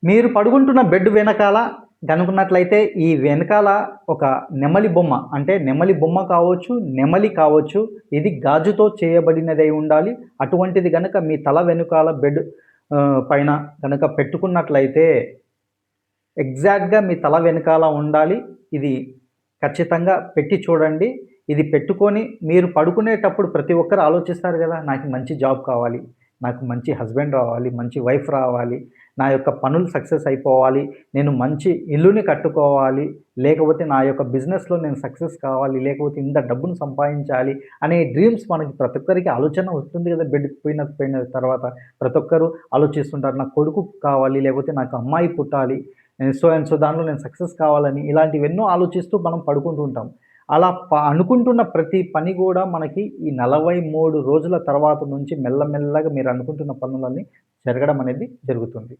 మీరు పడుకుంటున్న బెడ్ వెనకాల గనుకున్నట్లయితే ఈ వెనకాల ఒక నెమలి బొమ్మ అంటే నెమలి బొమ్మ కావచ్చు, నెమలి కావచ్చు. ఇది గాజుతో చేయబడినదై ఉండాలి. అటువంటిది గనక మీ తల వెనుకాల బెడ్ పైన గనక పెట్టుకున్నట్లయితే ఎగ్జాక్ట్‌గా మీ తల వెనకాల ఉండాలి. ఇది ఖచ్చితంగా పెట్టి చూడండి. ఇది పెట్టుకొని మీరు పడుకునేటప్పుడు ప్రతి ఒక్కరు ఆలోచిస్తారు గదా! నాకు మంచి జాబ్ కావాలి, నాకు మంచి హస్బెండ్ రావాలి, మంచి వైఫ్ రావాలి, నా యొక్క పనులు సక్సెస్ అయిపోవాలి, నేను మంచి ఇల్లుని కట్టుకోవాలి, లేకపోతే నా యొక్క బిజినెస్‌లో నేను సక్సెస్ కావాలి, లేకపోతే ఇంత డబ్బును సంపాదించాలి అనే డ్రీమ్స్ మనకి ప్రతి ఒక్కరికి ఆలోచన వస్తుంది గదా! బెడ్‌కి పోయిన తర్వాత ప్రతి ఒక్కరు ఆలోచిస్తుంటారు. నాకు కొడుకు కావాలి, లేకపోతే నాకు అమ్మాయి పుట్టాలి. సో అండ్ సో దాంట్లో నేను సక్సెస్ కావాలని ఇలాంటివెన్నో ఆలోచిస్తూ మనం పడుకుంటూ ఉంటాం. అలా అనుకుంటున్న ప్రతి పని గూడా మనకి ఈ 43 రోజుల తర్వాత నుంచి మెల్లమెల్లగా మీరు అనుకుంటున్న పనులన్నీ జరగడం అనేది జరుగుతుంది.